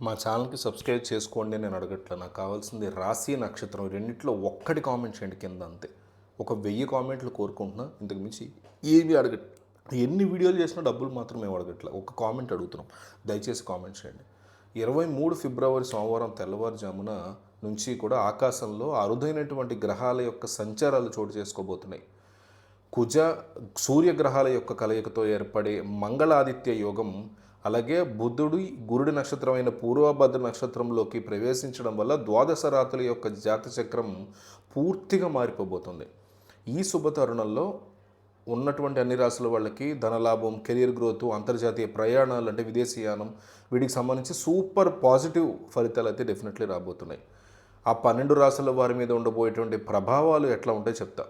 మా ఛానల్కి సబ్స్క్రైబ్ చేసుకోండి నేను అడగట్లే. నాకు కావాల్సింది రాశి నక్షత్రం రెండిట్లో ఒక్కటి కామెంట్ చేయండి కింద అంతే. ఒక 1000 కామెంట్లు కోరుకుంటున్నా, ఇంతకు మించి ఏవి అడగట్. ఎన్ని వీడియోలు చేసినా డబ్బులు మాత్రం మేము అడగట్లే. ఒక కామెంట్ అడుగుతున్నాం, దయచేసి కామెంట్ చేయండి. 23 ఫిబ్రవరి సోమవారం తెల్లవారుజామున నుంచి కూడా ఆకాశంలో అరుదైనటువంటి గ్రహాల యొక్క సంచారాలు చోటు చేసుకోబోతున్నాయి. కుజ సూర్యగ్రహాల యొక్క కలయికతో ఏర్పడే మంగళాదిత్య యోగం, అలాగే బుధుడి గురుడి నక్షత్రమైన పూర్వభద్ర నక్షత్రంలోకి ప్రవేశించడం వల్ల ద్వాదశ రాతుల యొక్క జాతచక్రం పూర్తిగా మారిపోబోతుంది. ఈ శుభ తరుణంలో ఉన్నటువంటి అన్ని రాశుల వాళ్ళకి ధనలాభం, కెరియర్ గ్రోత్, అంతర్జాతీయ ప్రయాణాలు అంటే విదేశీయానం, వీటికి సంబంధించి సూపర్ పాజిటివ్ ఫలితాలు అయితే డెఫినెట్లీ రాబోతున్నాయి. ఆ 12 రాశుల వారి మీద ఉండబోయేటువంటి ప్రభావాలు ఎట్లా ఉంటాయో చెప్తా.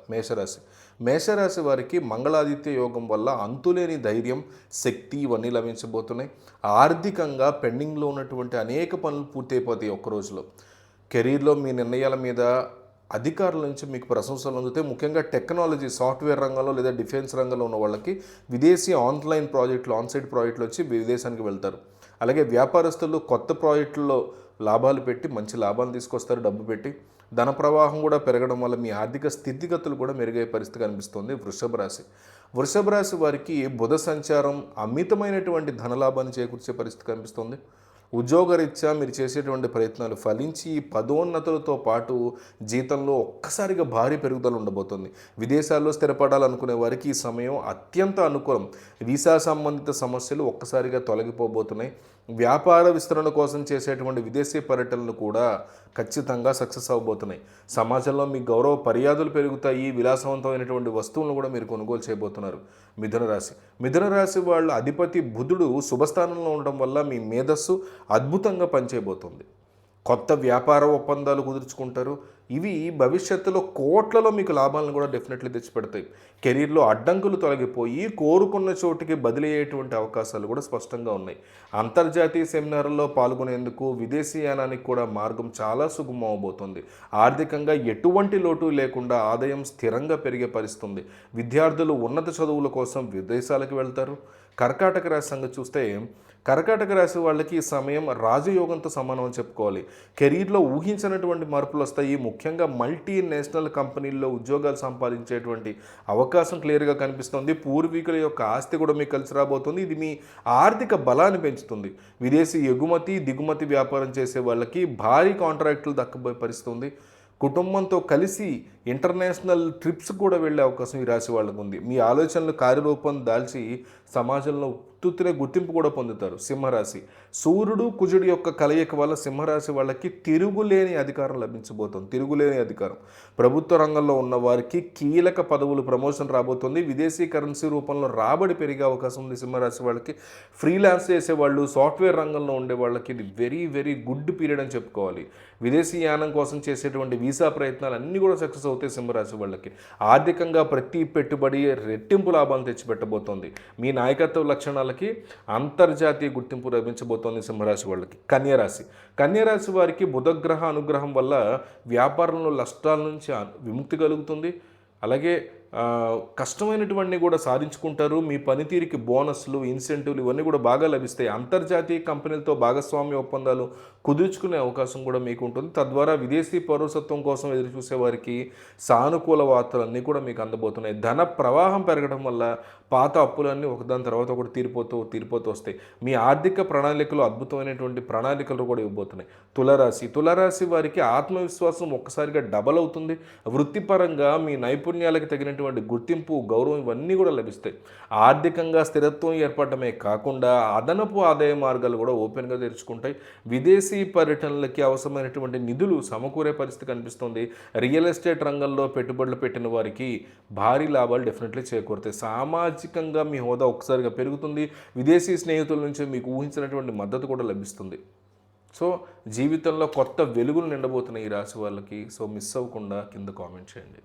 మేషరాశి వారికి మంగళాదిత్య యోగం వల్ల అంతులేని ధైర్యం, శక్తి ఇవన్నీ లభించబోతున్నాయి. ఆర్థికంగా పెండింగ్లో ఉన్నటువంటి అనేక పనులు పూర్తయిపోతాయి ఒక్క రోజులో. కెరీర్లో మీ నిర్ణయాల మీద అధికారుల నుంచి మీకు ప్రశంసలు అందుతాయి. ముఖ్యంగా టెక్నాలజీ, సాఫ్ట్వేర్ రంగంలో లేదా డిఫెన్స్ రంగంలో ఉన్న వాళ్ళకి విదేశీ ఆన్లైన్ ప్రాజెక్టులు, ఆన్సైట్ ప్రాజెక్టులు వచ్చి విదేశానికి వెళ్తారు. అలాగే వ్యాపారస్తులు కొత్త ప్రాజెక్టుల్లో లాభాలు పెట్టి మంచి లాభాలు తీసుకొస్తారు. డబ్బు పెట్టి ధన ప్రవాహం కూడా పెరగడం వల్ల మీ ఆర్థిక స్థితిగతులు కూడా మెరుగయ్యే పరిస్థితి కనిపిస్తుంది. వృషభ రాశి వారికి బుధ సంచారం అమితమైనటువంటి ధనలాభాన్ని చేకూర్చే పరిస్థితి కనిపిస్తుంది. ఉద్యోగరీత్యా మీరు చేసేటువంటి ప్రయత్నాలు ఫలించి పదోన్నతులతో పాటు జీతంలో ఒక్కసారిగా భారీ పెరుగుదల ఉండబోతుంది. విదేశాల్లో స్థిరపడాలనుకునే వారికి ఈ సమయం అత్యంత అనుకూలం. వీసా సంబంధిత సమస్యలు ఒక్కసారిగా తొలగిపోబోతున్నాయి. వ్యాపార విస్తరణ కోసం చేసేటువంటి విదేశీ పర్యటనలు కూడా ఖచ్చితంగా సక్సెస్ అవబోతున్నాయి. సమాజంలో మీ గౌరవ మర్యాదలు పెరుగుతాయి. విలాసవంతమైనటువంటి వస్తువులను కూడా మీరు కొనుగోలు చేయబోతున్నారు. మిథున రాశి వాళ్ళ అధిపతి బుధుడు శుభస్థానంలో ఉండడం వల్ల మీ మేధస్సు అద్భుతంగా పనిచేయబోతుంది. కొత్త వ్యాపార ఒప్పందాలు కుదుర్చుకుంటారు. ఇవి భవిష్యత్తులో కోట్లలో మీకు లాభాలను కూడా డెఫినెట్లీ తెచ్చిపెడతాయి. కెరీర్లో అడ్డంకులు తొలగిపోయి కోరుకున్న చోటికి బదిలీ అయ్యేటువంటి అవకాశాలు కూడా స్పష్టంగా ఉన్నాయి. అంతర్జాతీయ సెమినార్లలో పాల్గొనేందుకు, విదేశీయానానికి కూడా మార్గం చాలా సుగమం అవబోతుంది. ఆర్థికంగా ఎటువంటి లోటు లేకుండా ఆదాయం స్థిరంగా పెరిగే పరిస్థితుంది. విద్యార్థులు ఉన్నత చదువుల కోసం విదేశాలకు వెళ్తారు. కర్కాటక రాశి సంగతి చూస్తే, కర్కాటక రాశి వాళ్ళకి ఈ సమయం రాజయోగంతో సమానం అని చెప్పుకోవాలి. కెరీర్లో ఊహించినటువంటి మార్పులు వస్తాయి. ముఖ్యంగా మల్టీనేషనల్ కంపెనీల్లో ఉద్యోగాలు సంపాదించేటువంటి అవకాశం క్లియర్గా కనిపిస్తుంది. పూర్వీకుల యొక్క ఆస్తి కూడా మీకు కలిసి రాబోతుంది. ఇది మీ ఆర్థిక బలాన్ని పెంచుతుంది. విదేశీ ఎగుమతి, దిగుమతి వ్యాపారం చేసే వాళ్ళకి భారీ కాంట్రాక్టులు దక్కబోయే పరిస్థితుంది. కుటుంబంతో కలిసి ఇంటర్నేషనల్ ట్రిప్స్ కూడా వెళ్ళే అవకాశం ఈ రాశి వాళ్ళకు ఉంది. మీ ఆలోచనలు కార్యరూపం దాల్చి సమాజంలో ఉత్తుత్తినే గుర్తింపు కూడా పొందుతారు. సింహరాశి, సూర్యుడు కుజుడు యొక్క కలయిక వల్ల సింహరాశి వాళ్ళకి తిరుగులేని అధికారం లభించబోతుంది. తిరుగులేని అధికారం. ప్రభుత్వ రంగంలో ఉన్న వారికి కీలక పదవులు, ప్రమోషన్ రాబోతుంది. విదేశీ కరెన్సీ రూపంలో రాబడి పెరిగే అవకాశం ఉంది సింహరాశి వాళ్ళకి. ఫ్రీలాన్స్ చేసేవాళ్ళు, సాఫ్ట్వేర్ రంగంలో ఉండే వాళ్ళకి ఇది వెరీ వెరీ గుడ్ పీరియడ్ అని చెప్పుకోవాలి. విదేశీ యానం కోసం చేసేటువంటి వీసా ప్రయత్నాలు అన్నీ కూడా సక్సెస్ అవుతాయి సింహరాశి వాళ్ళకి. ఆర్థికంగా ప్రతి పెట్టుబడి రెట్టింపు లాభాలను తెచ్చిపెట్టబోతోంది. మీ నాయకత్వ లక్షణాలకి అంతర్జాతీయ గుర్తింపు లభించబోతోంది సింహరాశి వాళ్ళకి. కన్యరాశి వారికి బుధగ్రహ అనుగ్రహం వల్ల వ్యాపారంలో నష్టాల నుంచి విముక్తి కలుగుతుంది. అలాగే కష్టమైనటువంటి కూడా సాధించుకుంటారు. మీ పనితీరుకి బోనస్లు, ఇన్సెంటివ్లు ఇవన్నీ కూడా బాగా లభిస్తాయి. అంతర్జాతీయ కంపెనీలతో భాగస్వామ్య ఒప్పందాలు కుదుర్చుకునే అవకాశం కూడా మీకు ఉంటుంది. తద్వారా విదేశీ పౌరసత్వం కోసం ఎదురు చూసే వారికి సానుకూల వార్తలన్నీ కూడా మీకు అందబోతున్నాయి. ధన ప్రవాహం పెరగడం వల్ల పాత అప్పులన్నీ ఒకదాని తర్వాత ఒకటి తీరిపోతూ వస్తాయి. మీ ఆర్థిక ప్రణాళికలు అద్భుతమైనటువంటి ప్రణాళికలు కూడా ఇవ్వబోతున్నాయి. తులారాశి వారికి ఆత్మవిశ్వాసం ఒక్కసారిగా డబల్ అవుతుంది. వృత్తిపరంగా మీ నైపుణ్యాలకు తగినటువంటి గుర్తింపు, గౌరవం ఇవన్నీ కూడా లభిస్తాయి. ఆర్థికంగా స్థిరత్వం ఏర్పడమే కాకుండా అదనపు ఆదాయ మార్గాలు కూడా ఓపెన్గా తెరుచుకుంటాయి. విదేశీ పర్యటనలకి అవసరమైనటువంటి నిధులు సమకూరే పరిస్థితి కనిపిస్తుంది. రియల్ ఎస్టేట్ రంగంలో పెట్టుబడులు పెట్టిన వారికి భారీ లాభాలు డెఫినెట్లీ చేకూరుతాయి. సామాజికంగా మీ హోదా ఒక్కసారిగా పెరుగుతుంది. విదేశీ స్నేహితుల నుంచి మీకు ఊహించినటువంటి మద్దతు కూడా లభిస్తుంది. సో జీవితంలో కొత్త వెలుగులు నిండబోతున్నాయి ఈ రాశి వాళ్ళకి. సో మిస్ అవ్వకుండా కింద కామెంట్ చేయండి.